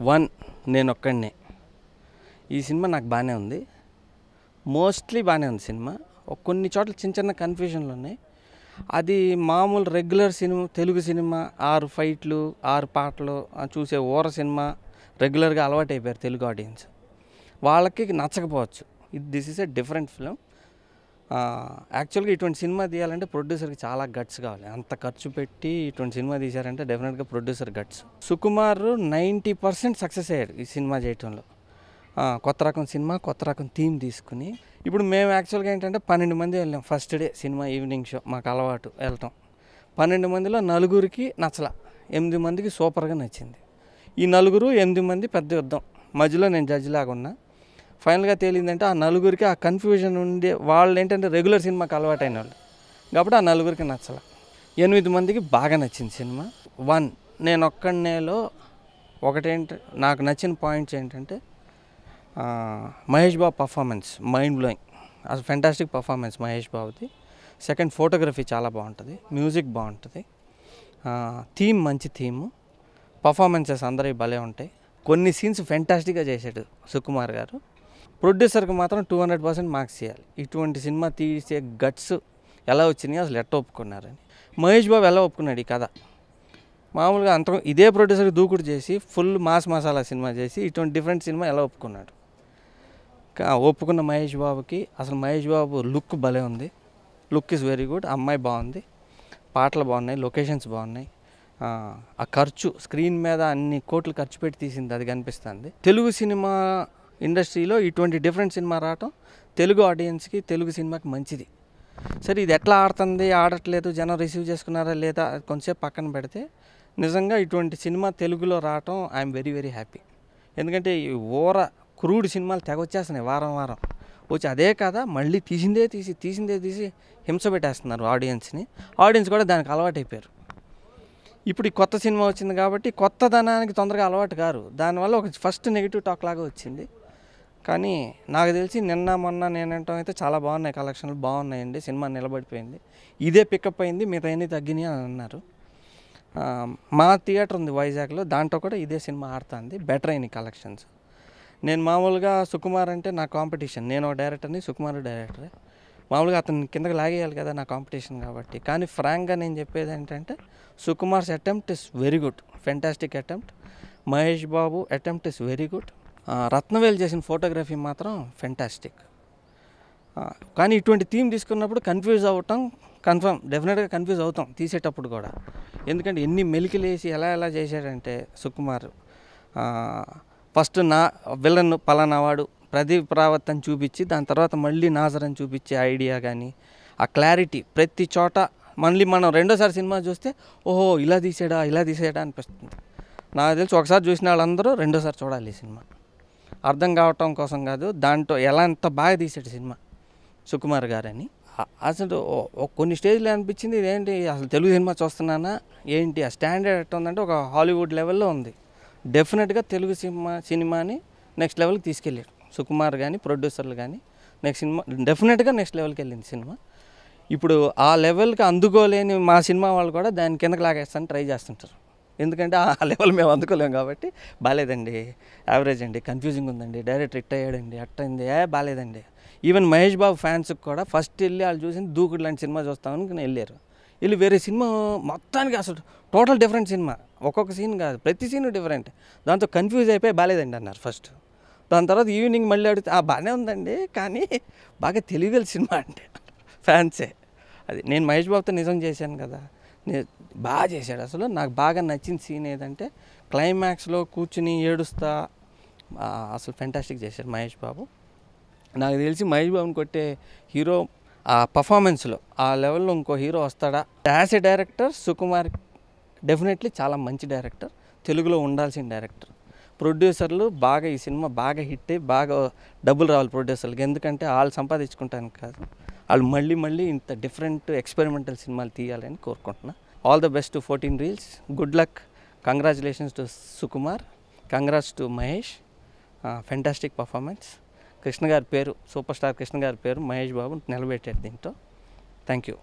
One నేనొక్కడినే. ఈ cinema నాకు బాగానే ఉంది, మోస్ట్లీ బాగానే ఉంది సినిమా. కొన్ని చోట్ల చిన్న చిన్న కన్ఫ్యూజన్లు ఉన్నాయి. అది మామూలు రెగ్యులర్ సినిమా, తెలుగు సినిమా 6 ఫైట్లు 6 పాటలు చూసే ఊర సినిమా రెగ్యులర్గా అలవాటు అయిపోయారు తెలుగు ఆడియన్స్. వాళ్ళకి నచ్చకపోవచ్చు. This is a different film. యాక్చువల్గా ఇటువంటి సినిమా తీయాలంటే ప్రొడ్యూసర్కి చాలా గట్స్ కావాలి. అంత ఖర్చు పెట్టి ఇటువంటి సినిమా తీశారంటే డెఫినెట్గా ప్రొడ్యూసర్ గట్స్. సుకుమార్ 90% సక్సెస్ అయ్యాడు ఈ సినిమా చేయటంలో. కొత్త రకం సినిమా, కొత్త రకం థీమ్ తీసుకుని. ఇప్పుడు మేము యాక్చువల్గా ఏంటంటే 12 మంది వెళ్ళాం first day cinema evening show. మాకు అలవాటు వెళ్ళటం. 12 మందిలో 4 నచ్చల, 8 మందికి సూపర్గా నచ్చింది. ఈ 8 మంది పెద్ద యుద్ధం. మధ్యలో నేను జడ్జి లాగా ఉన్నా. ఫైనల్గా తేలిందంటే ఆ 4 ఆ కన్ఫ్యూజన్ ఉండే వాళ్ళు ఏంటంటే రెగ్యులర్ సినిమాకి అలవాటైన వాళ్ళు కాబట్టి ఆ 4 నచ్చల. 8 మందికి బాగా నచ్చింది సినిమా. వన్ నేనొక్కడినేలో ఒకటేంటి నాకు నచ్చిన పాయింట్స్ ఏంటంటే Mahesh Babu performance mind blowing. అసలు ఫెంటాస్టిక్ పర్ఫార్మెన్స్ మహేష్ బాబుది. సెకండ్ ఫోటోగ్రఫీ చాలా బాగుంటుంది, మ్యూజిక్ బాగుంటుంది, థీమ్ మంచి థీము, పర్ఫార్మెన్సెస్ అందరివి భలే ఉంటాయి. కొన్ని సీన్స్ ఫెంటాస్టిక్గా చేశాడు సుకుమార్ గారు. ప్రొడ్యూసర్కి మాత్రం 200% మార్క్స్ చేయాలి. ఇటువంటి సినిమా తీసే గట్స్ ఎలా వచ్చినాయి, అసలు ఎట్ట ఒప్పుకున్నారని. మహేష్ బాబు ఎలా ఒప్పుకున్నాడు ఈ కథ? మామూలుగా అంత ఇదే ప్రొడ్యూసర్కి దూకుడు చేసి ఫుల్ మాస్ మసాలా సినిమా చేసి ఇటువంటి డిఫరెంట్ సినిమా ఎలా ఒప్పుకున్నాడు? ఒప్పుకున్న మహేష్ బాబుకి అసలు మహేష్ బాబు లుక్ భలే ఉంది. Look is very good. అమ్మాయి బాగుంది, పాటలు బాగున్నాయి, లొకేషన్స్ బాగున్నాయి. ఆ ఖర్చు స్క్రీన్ మీద అన్ని కోట్లు ఖర్చు పెట్టి తీసింది అది కనిపిస్తుంది. తెలుగు సినిమా ఇండస్ట్రీలో ఇటువంటి డిఫరెంట్ సినిమా రావటం తెలుగు ఆడియన్స్కి, తెలుగు సినిమాకి మంచిది. సరే ఇది ఎట్లా ఆడుతుంది, ఆడట్లేదు, జనం రిసీవ్ చేసుకున్నారా లేదా కొంచెంసేపు పక్కన పెడితే నిజంగా ఇటువంటి సినిమా తెలుగులో రావటం ఐఎమ్ వెరీ వెరీ హ్యాపీ. ఎందుకంటే ఈ ఓర క్రూడ్ సినిమాలు తెగ వచ్చేస్తున్నాయి వారం వారం వచ్చి అదే కదా మళ్ళీ తీసిందే తీసి హింస పెట్టేస్తున్నారు ఆడియన్స్ని. ఆడియన్స్ కూడా దానికి అలవాటు అయిపోయారు. ఇప్పుడు ఈ కొత్త సినిమా వచ్చింది కాబట్టి కొత్తదనానికి తొందరగా అలవాటు కారు. దానివల్ల ఒక ఫస్ట్ నెగిటివ్ టాక్ లాగా వచ్చింది. కానీ నాకు తెలిసి నిన్న మొన్న నేనంటాం అయితే చాలా బాగున్నాయి, కలెక్షన్లు బాగున్నాయండి, సినిమా నిలబడిపోయింది, ఇదే పికప్ అయింది, మిగతా అన్నీ తగ్గినాయి అని అన్నారు. మా థియేటర్ ఉంది వైజాగ్లో, దాంట్లో కూడా ఇదే సినిమా ఆడుతుంది, బెటర్ అయినాయి కలెక్షన్స్. నేను మామూలుగా సుకుమార్ అంటే నా కాంపిటీషన్, నేను ఒక డైరెక్టర్ని, సుకుమార్ డైరెక్టరే. మామూలుగా అతను కిందకి లాగేయాలి కదా నా కాంపిటీషన్ కాబట్టి. కానీ ఫ్రాంక్గా నేను చెప్పేది ఏంటంటే Sukumar's attempt is very good, fantastic attempt. Mahesh Babu attempt is very good. Rathnavel చేసిన ఫోటోగ్రఫీ మాత్రం ఫెంటాస్టిక్. కానీ ఇటువంటి థీమ్ తీసుకున్నప్పుడు కన్ఫ్యూజ్ అవ్వటం కన్ఫర్మ్, డెఫినెట్గా కన్ఫ్యూజ్ అవుతాం తీసేటప్పుడు కూడా. ఎందుకంటే ఎన్ని మెలికలేసి ఎలా చేశాడంటే సుకుమార్. ఫస్ట్ నా విలన్ పలానా వాడు ప్రదీప్ రావత్ అని చూపించి దాని తర్వాత మళ్ళీ నాజర్ అని చూపించే ఐడియా కానీ ఆ క్లారిటీ ప్రతి చోట. మళ్ళీ మనం రెండోసారి సినిమా చూస్తే ఓహో ఇలా తీసాడా అనిపిస్తుంది. నాకు తెలిసి ఒకసారి చూసిన వాళ్ళందరూ రెండోసారి చూడాలి ఈ సినిమా. అర్థం కావటం కోసం కాదు, దాంట్లో ఎంత బాగా తీసాడు సినిమా సుకుమార్ గారని. అసలు కొన్ని స్టేజ్లో అనిపించింది ఇదేంటి అసలు తెలుగు సినిమా చూస్తున్నానా ఏంటి, ఆ స్టాండర్డ్ ఎట్లా ఉందంటే ఒక హాలీవుడ్ లెవెల్లో ఉంది. డెఫినెట్గా తెలుగు సినిమాని నెక్స్ట్ లెవెల్కి తీసుకెళ్ళాడు సుకుమార్ కానీ, ప్రొడ్యూసర్లు కానీ. డెఫినెట్గా నెక్స్ట్ లెవెల్కి వెళ్ళింది సినిమా. ఇప్పుడు ఆ లెవెల్కి అందుకోలేని మా సినిమా వాళ్ళు కూడా దాని కిందకి లాగేస్తాను ట్రై చేస్తుంటారు. ఎందుకంటే ఆ లెవెల్ మేము అందుకోలేము కాబట్టి. బాగాలేదండి, యావరేజ్ అండి, కన్ఫ్యూజింగ్ ఉందండి, డైరెక్టర్ ఇట్ అయ్యాడండి, అట్టయింది, బాగాలేదండి. ఈవెన్ మహేష్ బాబు ఫ్యాన్స్కి కూడా ఫస్ట్ వెళ్ళి వాళ్ళు చూసి దూకుడు లాంటి సినిమా చూస్తామని వెళ్ళారు. వీళ్ళు వేరే సినిమా మొత్తానికి అసలు టోటల్ డిఫరెంట్ సినిమా, ఒక్కొక్క సీన్ కాదు ప్రతి సీన్ డిఫరెంట్. దాంతో కన్ఫ్యూజ్ అయిపోయి బాగాలేదండి అన్నారు ఫస్ట్. దాని తర్వాత ఈవినింగ్ మళ్ళీ అడిగితే బాగానే ఉందండి కానీ బాగా తెలియగల సినిమా అంటే ఫ్యాన్సే. అది నేను మహేష్ బాబుతో నిజం చేశాను కదా, బాగా చేశాడు. అసలు నాకు బాగా నచ్చిన సీన్ ఏదంటే క్లైమాక్స్లో కూర్చుని ఏడుస్తా అసలు ఫెంటాస్టిక్ చేశాడు మహేష్ బాబు. నాకు తెలిసి మహేష్ బాబుని కొట్టే హీరో ఆ పర్ఫార్మెన్స్లో ఆ లెవెల్లో ఇంకో హీరో వస్తాడా. As a director Sukumar definitely చాలా మంచి డైరెక్టర్, తెలుగులో ఉండాల్సిన డైరెక్టర్. ప్రొడ్యూసర్లు బాగా ఈ సినిమా బాగా హిట్ అయ్యి బాగా డబ్బులు రావాలి ప్రొడ్యూసర్లకి. ఎందుకంటే వాళ్ళు సంపాదించుకుంటానికి కాదు, వాళ్ళు మళ్ళీ ఇంత డిఫరెంట్ ఎక్స్పెరిమెంటల్ సినిమాలు తీయాలని కోరుకుంటున్నా. All the best to 14 Reels. Good luck, congratulations to Sukumar, congrats to Mahesh. Fantastic performance. Krishna గారి పేరు, సూపర్ స్టార్ కృష్ణ గారి పేరు మహేష్ బాబు నిలబెట్టాడు దీంట్లో. Thank you.